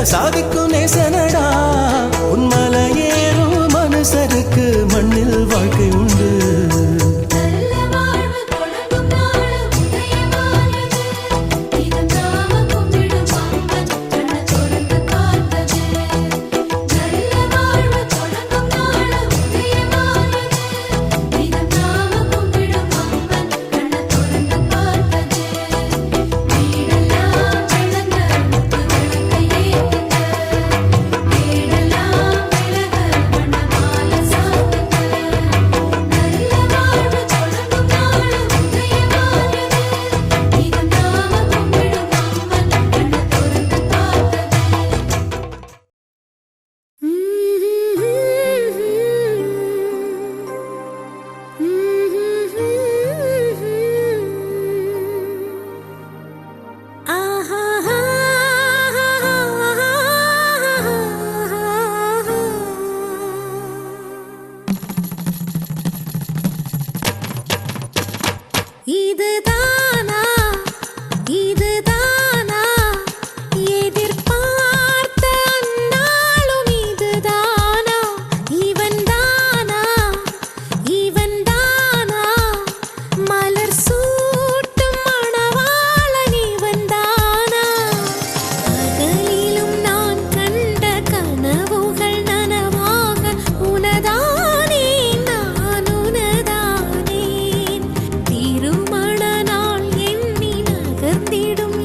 சாதிக்கும் நேசனடா உன்மல ஏறும் மனுஷருக்கு மண்ணில் வாழ்க்கை உண்டு. திருமண நாள் எண்ணி நகர்ந்திடும்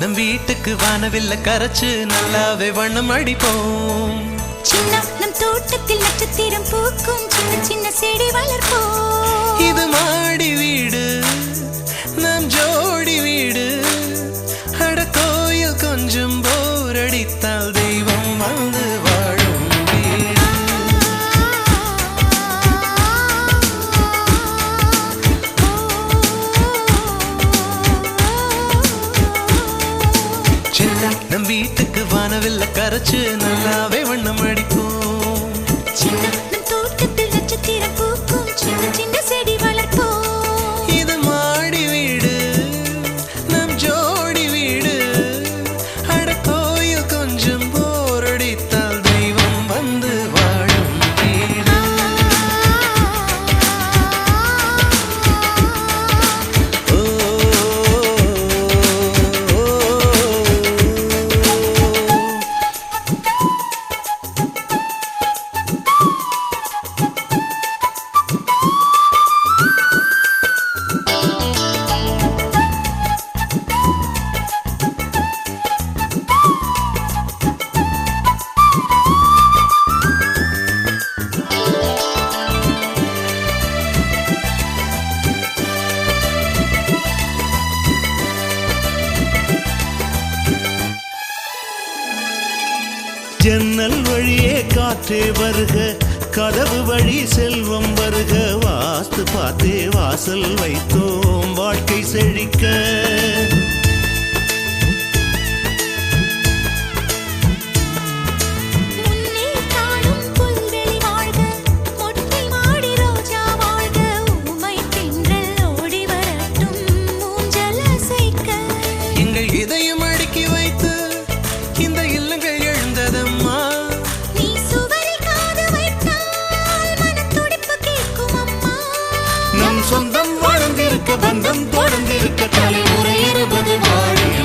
நம் வீட்டுக்கு வானவில்ல கரைச்சு நல்லாவே வண்ணம் அடிப்போம். சின்ன நம் தோட்டத்தில் நட்சத்திரம் பூக்கும் சின்ன சின்ன செடி வளர்ப்போம். இது மாடி வீடு நம் ஜோடி வீடு. அட கோயில் கொஞ்சம் போர் அடித்தால் தெய்வம் வந்து வாழும் வீடு. நம் வீட்டுக்கு வானவில்ல கரைச்சு நல்லாவே வண்ணம் அடிப்போம். சின்ன நம் தோட்டத்தில் நட்சத்திரம் பூக்கும் சின்ன சின்ன செடி வளர்ப்போம். இது மாடி வீடு நம் ஜோடி வீடு. அட கோயில் கொஞ்சம் போர் அடித்தால் தெய்வம் வந்து வாழும் வீடு. ஜன்னல் வழியே காற்றே வருக, கதவு வழி செல்வம் வருக. வாஸ்து பார்த்தே வாசல் வைத்தோம் வாழ்க்கை செழிக்க. எங்கள் இதயம் அடுக்கி வைத்து இந்த இல்லங்கள் எழுந்ததம்மா. நம் சொந்தம் வாழ்ந்திருக்க பந்தம் தொடர்ந்திருக்க தலைமுறை 20 வாழிய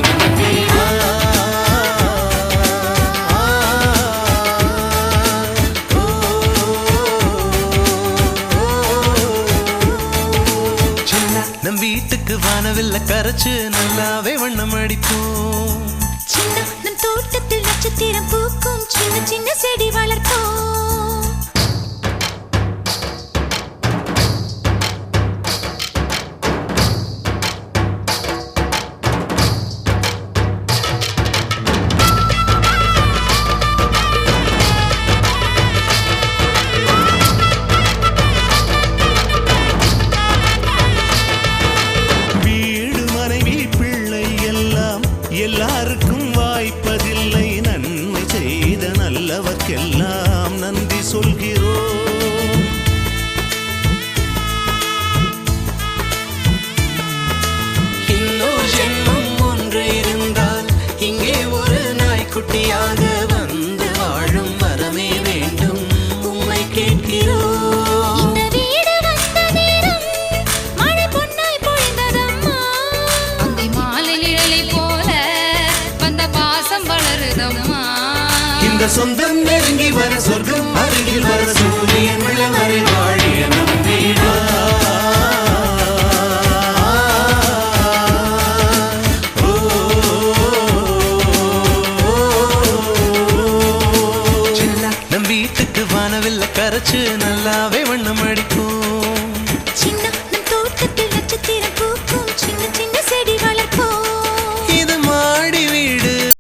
நம் வீட்டுக்கு வானவில்ல கரைச்சு நல்லாவே வண்ணம் அடிப்போம். சின்ன நம் தோட்டத்தில் நட்சத்திரம் பூக்கும் சின்ன சின்ன செடி வளர்ப்போம். எல்லாருக்கும் வாய்ப்பதில்லை, நன்மை செய்த நல்லவர்க்கெல்லாம் நன்றி சொல்கிறோம். இன்னொரு ஜென்மம் ஒன்று இருந்தால் இங்கே ஒரு நாய்க்குட்டியாக வந்து வாழும் வரமே வேண்டும் உம்மை கேட்கிறோம். இந்த சொந்தம் நெருங்கி வர சொர்க்கம் அருகில் வர சூரியன் விளவரை வாழிய நம் வீடு. நம் வீட்டுக்கு வானவில்ல கரைச்சு நல்லாவே வண்ணம் அடிப்போம்.